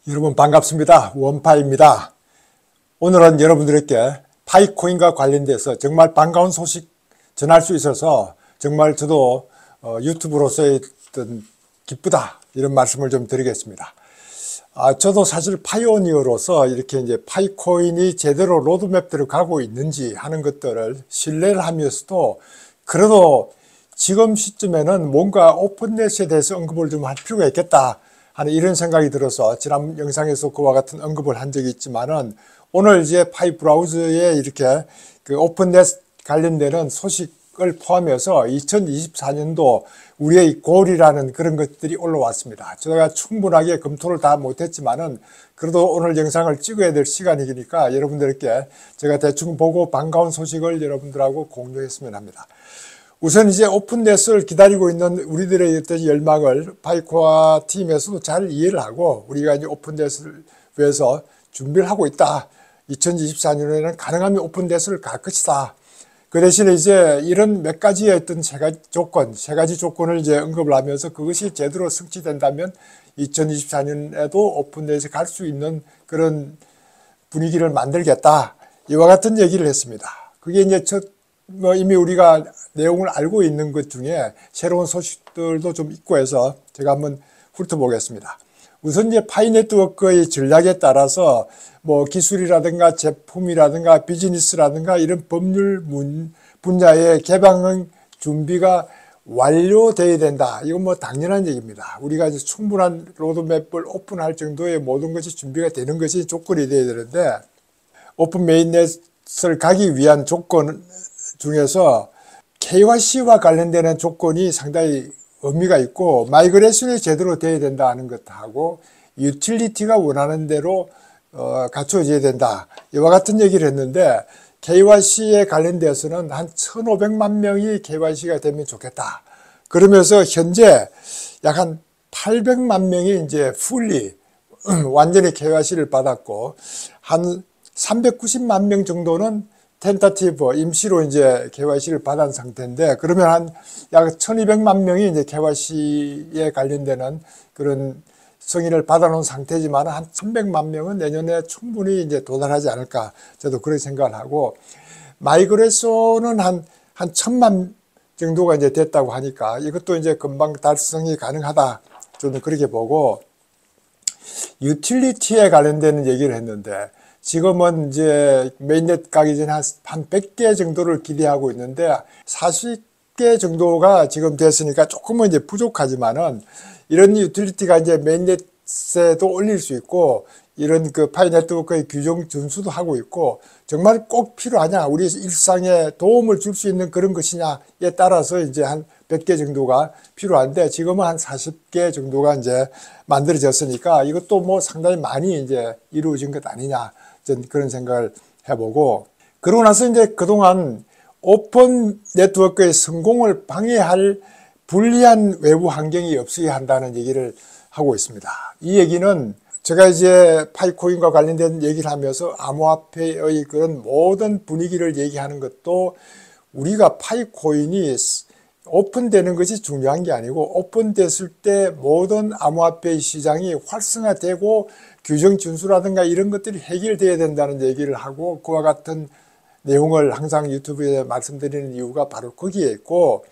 여러분 반갑습니다. 원파입니다. 오늘은 여러분들에게 파이코인과 관련돼서 정말 반가운 소식 전할 수 있어서 정말 저도 유튜브로서의 어떤 기쁘다 이런 말씀을 좀 드리겠습니다. 저도 사실 파이오니어로서 이렇게 이제 파이코인이 제대로 로드맵대로 가고 있는지 하는 것들을 신뢰를 하면서도 그래도 지금 시점에는 뭔가 오픈넷에 대해서 언급을 좀 할 필요가 있겠다 하는 이런 생각이 들어서 지난 영상에서 그와 같은 언급을 한 적이 있지만은 오늘 이제 파이 브라우저에 이렇게 그 오픈넷 관련되는 소식을 포함해서 2024년도 우리의 골이라는 그런 것들이 올라왔습니다. 제가 충분하게 검토를 다 못했지만은 그래도 오늘 영상을 찍어야 될 시간이니까 여러분들께 제가 대충 보고 반가운 소식을 여러분들하고 공유했으면 합니다. 우선 이제 오픈넷을 기다리고 있는 우리들의 어떤 열망을 파이코아 팀에서도 잘 이해를 하고 우리가 이제 오픈넷을 위해서 준비를 하고 있다. 2024년에는 가능하면 오픈넷을 갈 것이다. 그 대신에 이제 이런 몇 가지의 어떤 세 가지 조건을 이제 언급을 하면서 그것이 제대로 성취된다면 2024년에도 오픈넷에 갈 수 있는 그런 분위기를 만들겠다. 이와 같은 얘기를 했습니다. 그게 이제 이미 우리가 내용을 알고 있는 것 중에 새로운 소식들도 좀 있고 해서 제가 한번 훑어보겠습니다. 우선 이제 파이 네트워크의 전략에 따라서 뭐 기술이라든가 제품이라든가 비즈니스라든가 이런 법률 분야의 개방 준비가 완료되어야 된다. 이건 뭐 당연한 얘기입니다. 우리가 이제 충분한 로드맵을 오픈할 정도의 모든 것이 준비가 되는 것이 조건이 되어야 되는데 오픈 메인넷을 가기 위한 조건 중에서 KYC와 관련되는 조건이 상당히 의미가 있고 마이그레이션이 제대로 돼야 된다는 것하고 유틸리티가 원하는 대로 갖춰져야 된다. 이와 같은 얘기를 했는데 KYC에 관련돼서는 한 1,500만 명이 KYC가 되면 좋겠다. 그러면서 현재 약 한 800만 명이 이제 완전히 KYC를 받았고 한 390만 명 정도는 텐타티브 임시로 이제 KYC를 받은 상태인데 그러면 한 약 1,200만 명이 이제 KYC에 관련되는 그런 승인을 받아놓은 상태지만 한 1,100만 명은 내년에 충분히 이제 도달하지 않을까 저도 그렇게 생각을 하고 마이그레이션은 한 1,000만 정도가 이제 됐다고 하니까 이것도 이제 금방 달성이 가능하다 저는 그렇게 보고 유틸리티에 관련되는 얘기를 했는데 지금은 이제 메인넷 가기 전에 한 100개 정도를 기대하고 있는데 40개 정도가 지금 됐으니까 조금은 이제 부족하지만은 이런 유틸리티가 이제 메인넷에도 올릴 수 있고 이런 그 파이 네트워크의 규정 준수도 하고 있고 정말 꼭 필요하냐 우리 일상에 도움을 줄 수 있는 그런 것이냐에 따라서 이제 한 100개 정도가 필요한데 지금은 한 40개 정도가 이제 만들어졌으니까 이것도 뭐 상당히 많이 이제 이루어진 것 아니냐 전 그런 생각을 해보고 그러고 나서 이제 그동안 오픈 네트워크의 성공을 방해할 불리한 외부 환경이 없어야 한다는 얘기를 하고 있습니다. 이 얘기는 제가 이제 파이코인과 관련된 얘기를 하면서 암호화폐의 그런 모든 분위기를 얘기하는 것도 우리가 파이코인이 오픈되는 것이 중요한 게 아니고 오픈됐을 때 모든 암호화폐 시장이 활성화되고 규정 준수라든가 이런 것들이 해결돼야 된다는 얘기를 하고 그와 같은 내용을 항상 유튜브에 말씀드리는 이유가 바로 거기에 있고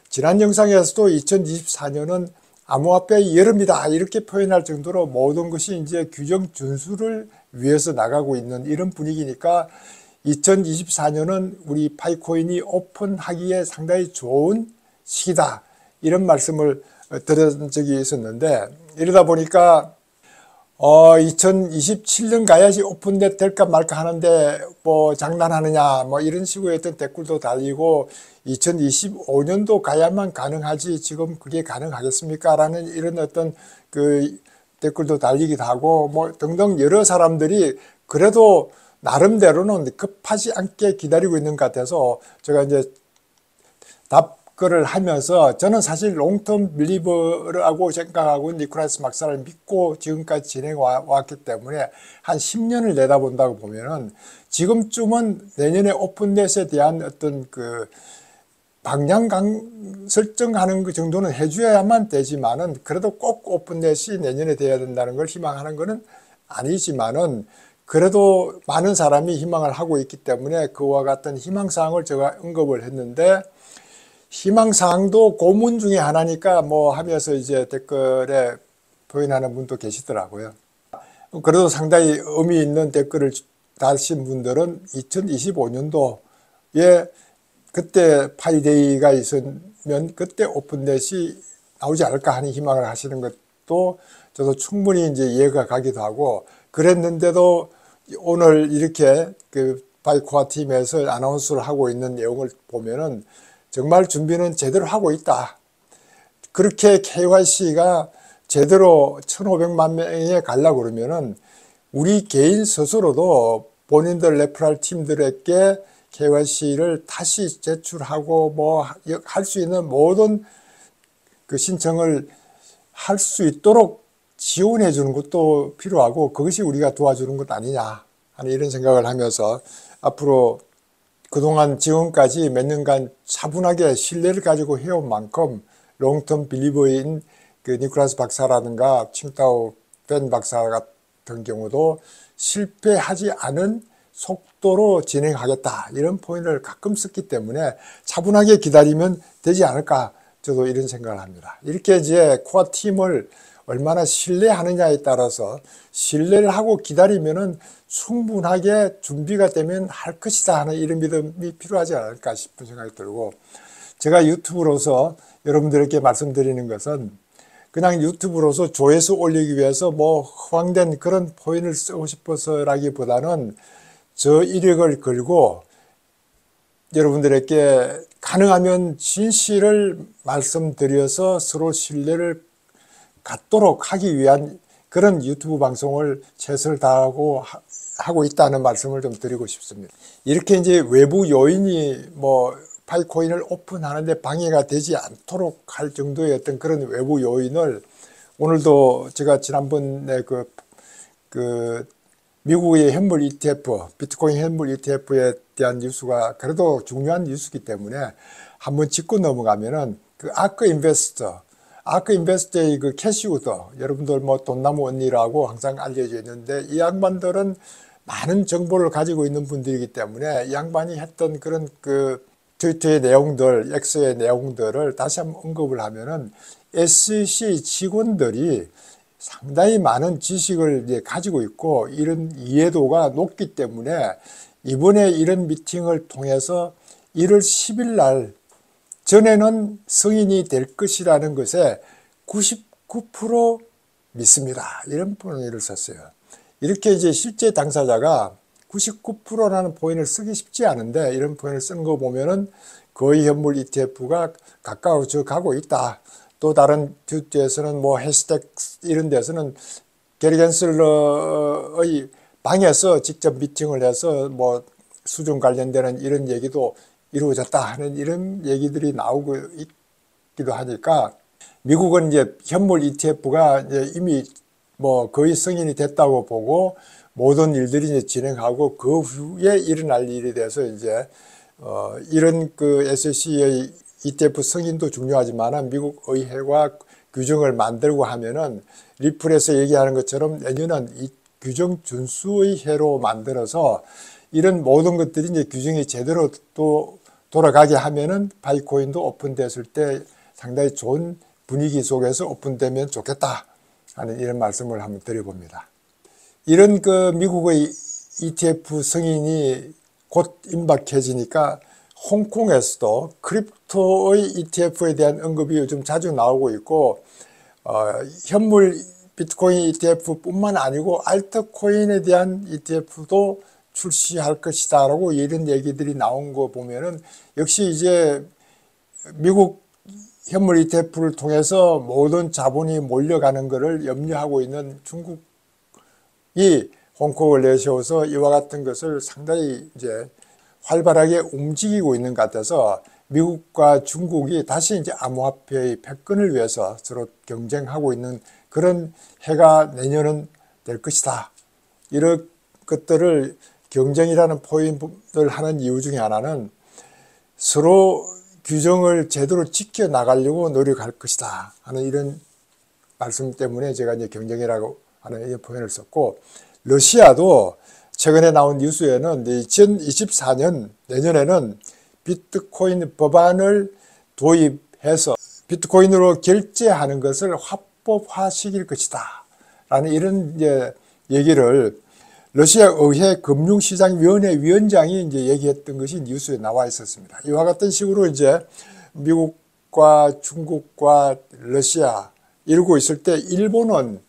지난 영상에서도 2024년은 암호화폐의 여름이다 이렇게 표현할 정도로 모든 것이 이제 규정 준수를 위해서 나가고 있는 이런 분위기니까 2024년은 우리 파이코인이 오픈하기에 상당히 좋은 시기다 이런 말씀을 드린 적이 있었는데 이러다 보니까 2027년 가야지 오픈넷 될까 말까 하는데 뭐 장난하느냐 뭐 이런 식의 어떤 댓글도 달리고 2025년도 가야만 가능하지 지금 그게 가능하겠습니까 라는 이런 어떤 그 댓글도 달리기도 하고 뭐 등등 여러 사람들이 그래도 나름대로는 급하지 않게 기다리고 있는 것 같아서 제가 이제 답글을 하면서 저는 사실 롱텀 빌리버라고 생각하고 니콜라스 박사를 믿고 지금까지 진행해 왔기 때문에 한 10년을 내다본다고 보면은 지금쯤은 내년에 오픈넷에 대한 어떤 그 방향 설정하는 그 정도는 해줘야만 되지만은 그래도 꼭 오픈넷이 내년에 돼야 된다는 걸 희망하는 것은 아니지만은 그래도 많은 사람이 희망을 하고 있기 때문에 그와 같은 희망사항을 제가 언급을 했는데, 희망사항도 고문 중에 하나니까 뭐 하면서 이제 댓글에 표현하는 분도 계시더라고요. 그래도 상당히 의미 있는 댓글을 다신 분들은 2025년도에 그때 파이데이가 있으면 그때 오픈넷이 나오지 않을까 하는 희망을 하시는 것도 저도 충분히 이제 이해가 가기도 하고, 그랬는데도 오늘 이렇게 그 파이코아 팀에서 아나운스를 하고 있는 내용을 보면은 정말 준비는 제대로 하고 있다. 그렇게 KYC가 제대로 1,500만 명에 가려고 그러면은 우리 개인 스스로도 본인들 레퍼럴 팀들에게 KYC를 다시 제출하고 뭐 할 수 있는 모든 그 신청을 할 수 있도록 지원해 주는 것도 필요하고, 그것이 우리가 도와주는 것 아니냐 하는 이런 생각을 하면서 앞으로 그동안 지금까지 몇 년간 차분하게 신뢰를 가지고 해온 만큼 롱텀 빌리버인 그 니콜라스 박사라든가 칭타오 벤 박사 같은 경우도 실패하지 않은 속도로 진행하겠다 이런 포인트를 가끔 썼기 때문에 차분하게 기다리면 되지 않을까, 저도 이런 생각을 합니다. 이렇게 이제 코어 팀을 얼마나 신뢰하느냐에 따라서 신뢰를 하고 기다리면은 충분하게 준비가 되면 할 것이다 하는 이런 믿음이 필요하지 않을까 싶은 생각이 들고, 제가 유튜브로서 여러분들에게 말씀드리는 것은 그냥 유튜브로서 조회수 올리기 위해서 뭐 허황된 그런 포인트를 쓰고 싶어서라기보다는 저 이력을 걸고 여러분들에게 가능하면 진실을 말씀드려서 서로 신뢰를 갖도록 하기 위한 그런 유튜브 방송을 최선을 다하고 하고 있다는 말씀을 좀 드리고 싶습니다. 이렇게 이제 외부 요인이 뭐 파이코인을 오픈하는데 방해가 되지 않도록 할 정도의 어떤 그런 외부 요인을 오늘도 제가 지난번에 그 미국의 현물 ETF, 비트코인 현물 ETF에 대한 뉴스가 그래도 중요한 뉴스이기 때문에 한번 짚고 넘어가면은 그 아크 인베스트의 그 캐시우더, 여러분들 뭐 돈나무 언니라고 항상 알려져 있는데 이 양반들은 많은 정보를 가지고 있는 분들이기 때문에 이 양반이 했던 그런 그 트위터의 내용들, X의 내용들을 다시 한번 언급을 하면은 SEC 직원들이 상당히 많은 지식을 이제 가지고 있고 이런 이해도가 높기 때문에 이번에 이런 미팅을 통해서 1월 10일 날 전에는 승인이 될 것이라는 것에 99% 믿습니다. 이런 포인트를 썼어요. 이렇게 이제 실제 당사자가 99%라는 포인트를 쓰기 쉽지 않은데 이런 포인트를 쓰는 거 보면은 거의 현물 ETF가 가까워져 가고 있다. 또 다른 트위터에서는 뭐 해시태그 이런 데서는 게리 겐슬러의 방에서 직접 미팅을 해서 뭐 수준 관련되는 이런 얘기도 이루어졌다 하는 이런 얘기들이 나오고 있기도 하니까 미국은 이제 현물 ETF가 이제 이미 뭐 거의 승인이 됐다고 보고 모든 일들이 이제 진행하고 그 후에 일어날 일에 대해서 이제 이런 그 SEC의 ETF 승인도 중요하지만 미국 의회가 규정을 만들고 하면은 리플에서 얘기하는 것처럼 내년은 이 규정 준수의 해로 만들어서 이런 모든 것들이 이제 규정이 제대로 또 돌아가게 하면은 파이코인도 오픈됐을 때 상당히 좋은 분위기 속에서 오픈되면 좋겠다 하는 이런 말씀을 한번 드려봅니다. 이런 그 미국의 ETF 승인이 곧 임박해지니까 홍콩에서도 크립토의 ETF에 대한 언급이 요즘 자주 나오고 있고 현물 비트코인 ETF뿐만 아니고 알트코인에 대한 ETF도 출시할 것이다 라고 이런 얘기들이 나온 거 보면은 역시 이제 미국 현물 ETF를 통해서 모든 자본이 몰려가는 것을 염려하고 있는 중국이 홍콩을 내세워서 이와 같은 것을 상당히 이제 활발하게 움직이고 있는 것 같아서 미국과 중국이 다시 이제 암호화폐의 패권을 위해서 서로 경쟁하고 있는 그런 해가 내년은 될 것이다. 이런 것들을 경쟁이라는 포인트를 하는 이유 중에 하나는 서로 규정을 제대로 지켜나가려고 노력할 것이다 하는 이런 말씀 때문에 제가 이제 경쟁이라고 하는 이 표현을 썼고, 러시아도 최근에 나온 뉴스에는 2024년 내년에는 비트코인 법안을 도입해서 비트코인으로 결제하는 것을 합법화시킬 것이다 라는 이런 이제 얘기를 러시아 의회 금융시장위원회 위원장이 이제 얘기했던 것이 뉴스에 나와 있었습니다. 이와 같은 식으로 이제 미국과 중국과 러시아 이러고 있을 때 일본은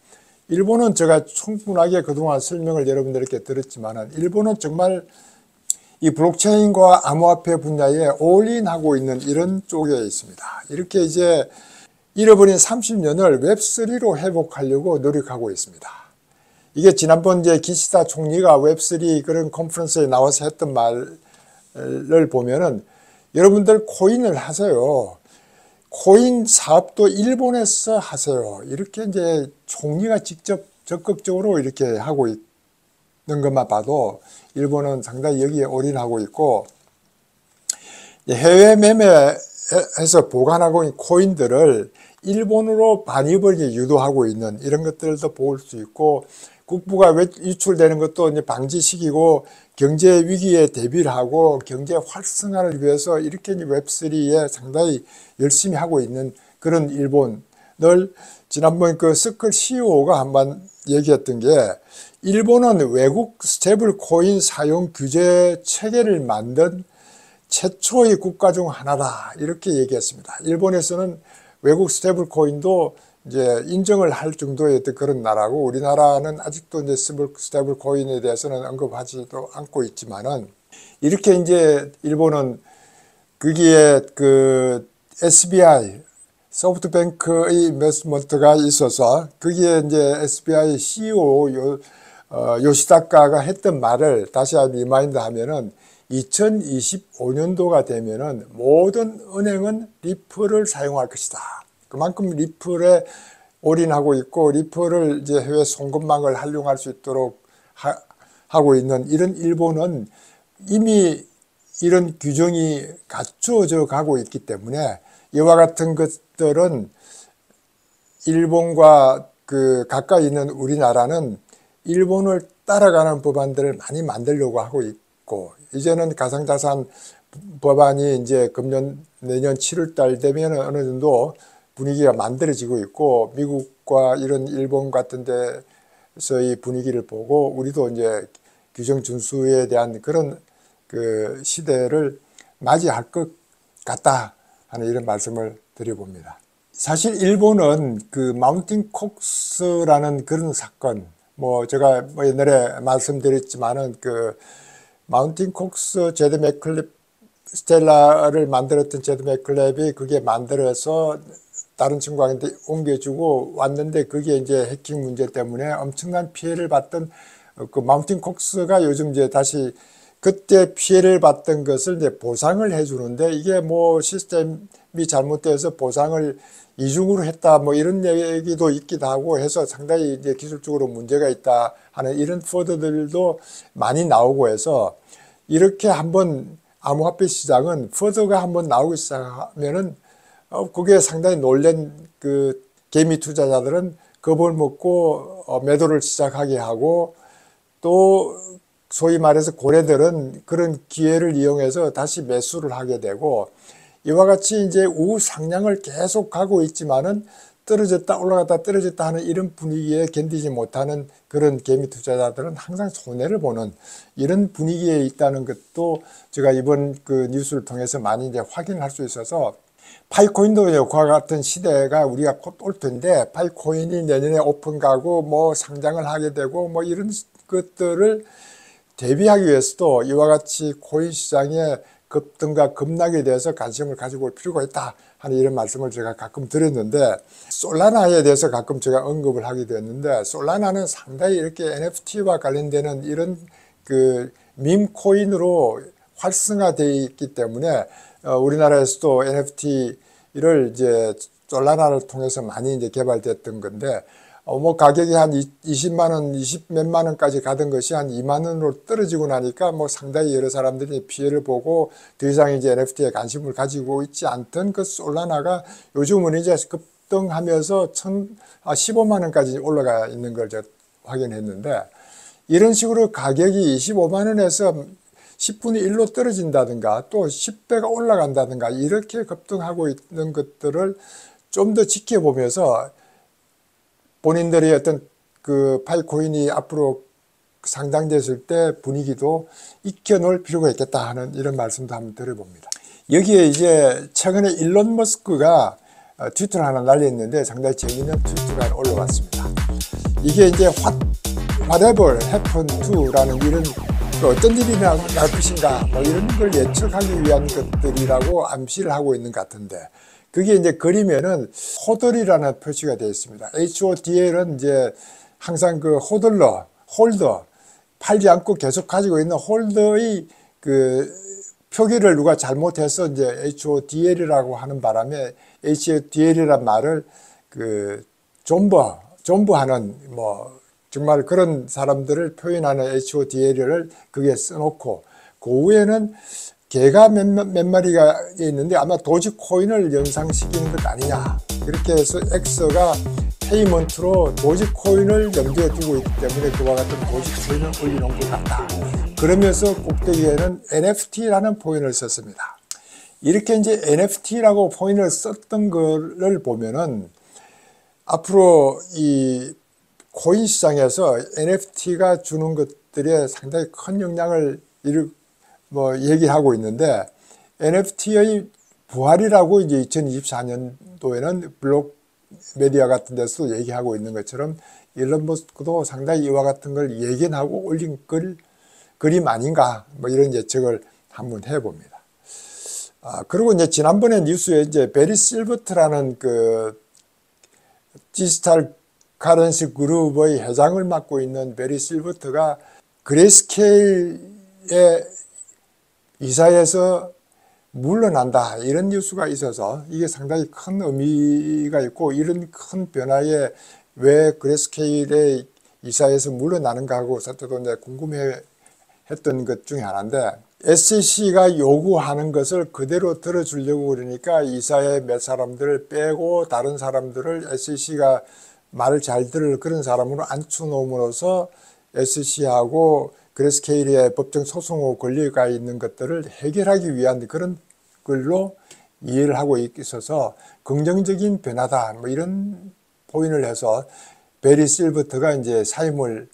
제가 충분하게 그동안 설명을 여러분들께 드렸지만은 일본은 정말 이 블록체인과 암호화폐 분야에 올인하고 있는 이런 쪽에 있습니다. 이렇게 이제 잃어버린 30년을 웹3로 회복하려고 노력하고 있습니다. 이게 지난번 이제 기시다 총리가 웹3 그런 컨퍼런스에 나와서 했던 말을 보면은 여러분들 코인을 하세요. 코인 사업도 일본에서 하세요. 이렇게 이제 총리가 직접 적극적으로 이렇게 하고 있는 것만 봐도 일본은 상당히 여기에 올인하고 있고, 해외 매매에서 보관하고 있는 코인들을 일본으로 반입을 유도하고 있는 이런 것들도 볼 수 있고, 국부가 유출되는 것도 이제 방지시키고 경제 위기에 대비를 하고 경제 활성화를 위해서 이렇게 웹3에 상당히 열심히 하고 있는 그런 일본을 지난번 그 서클 CEO가 한번 얘기했던 게, 일본은 외국 스테이블 코인 사용 규제 체계를 만든 최초의 국가 중 하나다 이렇게 얘기했습니다. 일본에서는 외국 스테이블 코인도 이제 인정을 할 정도의 그런 나라고, 우리나라는 아직도 이제 스테이블 코인에 대해서는 언급하지도 않고 있지만은, 이렇게 이제 일본은 거기에 그 SBI 소프트뱅크의 인베스트먼트가 있어서 거기에 이제 SBI CEO 요시다카가 했던 말을 다시 한번 리마인드 하면은 2025년도가 되면은 모든 은행은 리플을 사용할 것이다. 그만큼 리플에 올인하고 있고 리플을 이제 해외 송금망을 활용할 수 있도록 하고 있는 이런 일본은 이미 이런 규정이 갖춰져 가고 있기 때문에 이와 같은 것들은 일본과 그 가까이 있는 우리나라는 일본을 따라가는 법안들을 많이 만들려고 하고 있고, 이제는 가상자산 법안이 이제 내년 7월 달 되면 어느 정도 분위기가 만들어지고 있고, 미국과 이런 일본 같은 데서의 분위기를 보고 우리도 이제 규정 준수에 대한 그런 그 시대를 맞이할 것 같다 하는 이런 말씀을 드려봅니다. 사실 일본은 그 마운틴 콕스라는 그런 사건, 뭐 제가 옛날에 말씀드렸지만은 그 마운틴 콕스 제드 맥클랩 스텔라를 만들었던 제드 맥클랩이 그게 만들어서 다른 친구한테 옮겨주고 왔는데, 그게 이제 해킹 문제 때문에 엄청난 피해를 봤던 그 마운틴 콕스가 요즘 이제 다시 그때 피해를 봤던 것을 이제 보상을 해주는데, 이게 뭐 시스템이 잘못돼서 보상을 이중으로 했다 뭐 이런 얘기도 있기도 하고 해서 상당히 이제 기술적으로 문제가 있다 하는 이런 포드들도 많이 나오고 해서, 이렇게 한번 암호화폐 시장은 포드가 한번 나오기 시작하면은 그게 상당히 놀란 그 개미 투자자들은 겁을 먹고 매도를 시작하게 하고, 또 소위 말해서 고래들은 그런 기회를 이용해서 다시 매수를 하게 되고, 이와 같이 이제 우상향을 계속 가고 있지만은 떨어졌다 올라갔다 떨어졌다 하는 이런 분위기에 견디지 못하는 그런 개미 투자자들은 항상 손해를 보는 이런 분위기에 있다는 것도 제가 이번 그 뉴스를 통해서 많이 이제 확인할 수 있어서, 파이코인도 그와 같은 시대가 우리가 곧 올 텐데, 파이코인이 내년에 오픈 가고 뭐 상장을 하게 되고 뭐 이런 것들을 대비하기 위해서도 이와 같이 코인 시장의 급등과 급락에 대해서 관심을 가지고 올 필요가 있다 하는 이런 말씀을 제가 가끔 드렸는데, 솔라나에 대해서 가끔 제가 언급을 하게 됐는데, 솔라나는 상당히 이렇게 NFT와 관련되는 이런 그 밈 코인으로 활성화되어 있기 때문에 우리나라에서도 NFT를 이제 솔라나를 통해서 많이 이제 개발됐던 건데, 뭐 가격이 한 20만 원, 20 몇만 원까지 가던 것이 한 2만 원으로 떨어지고 나니까 뭐 상당히 여러 사람들이 피해를 보고 더 이상 이제 NFT에 관심을 가지고 있지 않던 그 솔라나가 요즘은 이제 급등하면서 15만 원까지 올라가 있는 걸 제가 확인했는데, 이런 식으로 가격이 25만 원에서 10분의 1로 떨어진다든가 또 10배가 올라간다든가 이렇게 급등하고 있는 것들을 좀 더 지켜보면서 본인들의 어떤 그 파이코인이 앞으로 상장됐을 때 분위기도 익혀놓을 필요가 있겠다 하는 이런 말씀도 한번 드려봅니다. 여기에 이제 최근에 일론 머스크가 트위터를 하나 날렸는데 상당히 재미있는 트위터가 올라왔습니다. 이게 이제 whatever happened to라는 이런 어떤 일이 날 것인가 뭐 이런 걸 예측하기 위한 것들이라고 암시를 하고 있는 것 같은데, 그게 이제 그리면은 호들이라는 표시가 되어 있습니다. HODL은 이제 항상 그 홀더, 팔지 않고 계속 가지고 있는 홀더의 그 표기를 누가 잘못해서 이제 HODL이라고 하는 바람에 HODL이란 말을 그 존버하는 뭐 정말 그런 사람들을 표현하는 HODL을 그게 써놓고, 그 위에는 개가 몇 마리가 있는데 아마 도지코인을 연상시키는 것 아니냐, 그렇게 해서 X가 페이먼트로 도지코인을 염두에 두고 있기 때문에 그와 같은 도지코인을 올려놓은 것 같다. 그러면서 꼭대기에는 NFT라는 포인을 썼습니다. 이렇게 이제 NFT라고 포인을 썼던 거를 보면은 앞으로 이 코인 시장에서 NFT가 주는 것들에 상당히 큰 영향을 얘기하고 있는데, NFT의 부활이라고 이제 2024년도에는 블록 메디어 같은 데서 얘기하고 있는 것처럼 일론 머스크도 상당히 이와 같은 걸 예견하고 올린 그림 아닌가, 뭐 이런 예측을 한번 해봅니다. 그리고 이제 지난번에 뉴스에 이제 베리 실버트라는 그 디지털 카런시 그룹의 회장을 맡고 있는 베리 실버트가 그레이스케일의 이사에서 물러난다 이런 뉴스가 있어서 이게 상당히 큰 의미가 있고, 이런 큰 변화에 왜 그레이스케일의 이사에서 물러나는가 하고 저도 이제 궁금해했던 것 중에 하나인데, SEC가 요구하는 것을 그대로 들어주려고 그러니까 이사의 몇 사람들을 빼고 다른 사람들을 SEC가 말을 잘 들을 그런 사람으로 앉혀놓음으로써 SEC하고 그레이스케일의 법정 소송 권리가 있는 것들을 해결하기 위한 그런 걸로 이해를 하고 있어서 긍정적인 변화다, 뭐 이런 포인을 해서 베리 실버트가 이제 사임을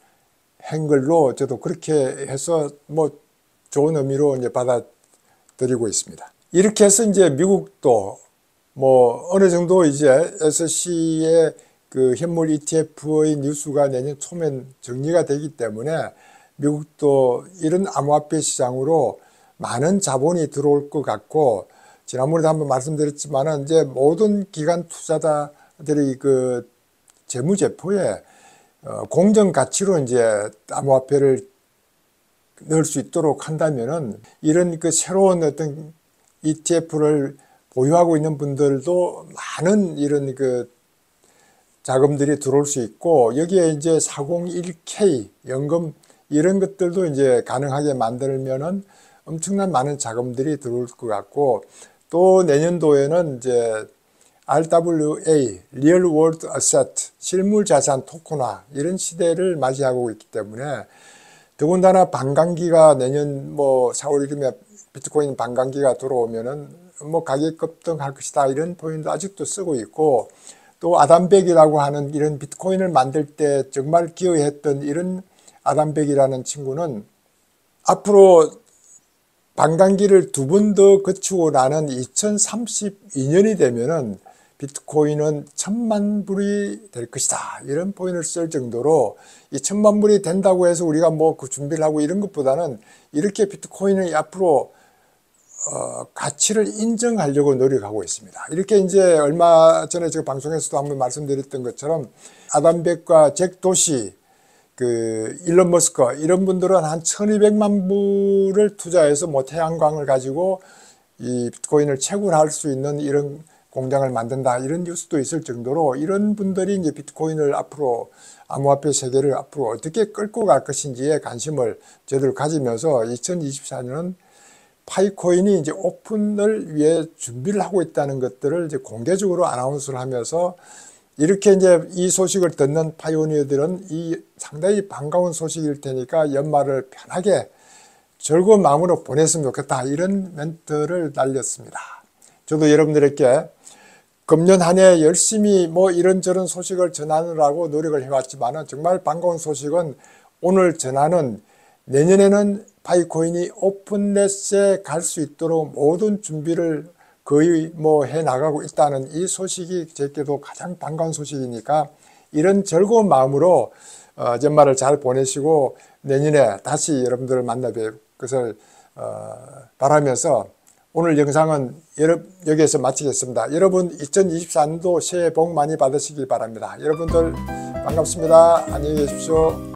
한 걸로 저도 그렇게 해서 뭐 좋은 의미로 이제 받아들이고 있습니다. 이렇게 해서 이제 미국도 뭐 어느 정도 이제 SEC의 그 현물 ETF의 뉴스가 내년 초면 정리가 되기 때문에 미국도 이런 암호화폐 시장으로 많은 자본이 들어올 것 같고, 지난번에도 한번 말씀드렸지만은 이제 모든 기관 투자자들이 그 재무제표에 공정 가치로 이제 암호화폐를 넣을 수 있도록 한다면은 이런 그 새로운 어떤 ETF를 보유하고 있는 분들도 많은 이런 그 자금들이 들어올 수 있고, 여기에 이제 401k 연금 이런 것들도 이제 가능하게 만들면은 엄청난 많은 자금들이 들어올 것 같고, 또 내년도에는 이제 RWA, Real World Asset, 실물 자산 토큰화 이런 시대를 맞이하고 있기 때문에, 더군다나 반감기가 내년 뭐 4월 1일에 비트코인 반감기가 들어오면은 뭐 가격 급등할 것이다 이런 포인트도 아직도 쓰고 있고, 또 아담백이라고 하는 이런 비트코인을 만들 때 정말 기여했던 이런 아담백이라는 친구는 앞으로 반감기를 2번 더 거치고 나는 2032년이 되면은 비트코인은 1000만 불이 될 것이다 이런 포인트를 쓸 정도로, 이 1000만 불이 된다고 해서 우리가 뭐 그 준비를 하고 이런 것보다는 이렇게 비트코인이 앞으로 가치를 인정하려고 노력하고 있습니다. 이렇게 이제 얼마 전에 제가 방송에서도 한번 말씀드렸던 것처럼 아담백과 잭 도시, 그 일론 머스크 이런 분들은 한 1200만 불을 투자해서 뭐 태양광을 가지고 이 비트코인을 채굴할 수 있는 이런 공장을 만든다 이런 뉴스도 있을 정도로 이런 분들이 이제 비트코인을 앞으로 암호화폐 세계를 앞으로 어떻게 끌고 갈 것인지에 관심을 저들 가지면서 2024년은 파이코인이 이제 오픈을 위해 준비를 하고 있다는 것들을 이제 공개적으로 아나운스를 하면서 이렇게 이제 이 소식을 듣는 파이오니어들은 이 상당히 반가운 소식일 테니까 연말을 편하게 즐거운 마음으로 보냈으면 좋겠다 이런 멘트를 날렸습니다. 저도 여러분들에게 금년 한 해 열심히 뭐 이런저런 소식을 전하느라고 노력을 해왔지만 정말 반가운 소식은 오늘 전하는 내년에는 파이코인이 오픈넷에 갈 수 있도록 모든 준비를 거의 뭐 해 나가고 있다는 이 소식이 제게도 가장 반가운 소식이니까 이런 즐거운 마음으로 연말을 잘 보내시고 내년에 다시 여러분들을 만나 뵐 것을 바라면서 오늘 영상은 여기에서 마치겠습니다. 여러분 2024년도 새해 복 많이 받으시기 바랍니다. 여러분들 반갑습니다. 안녕히 계십시오.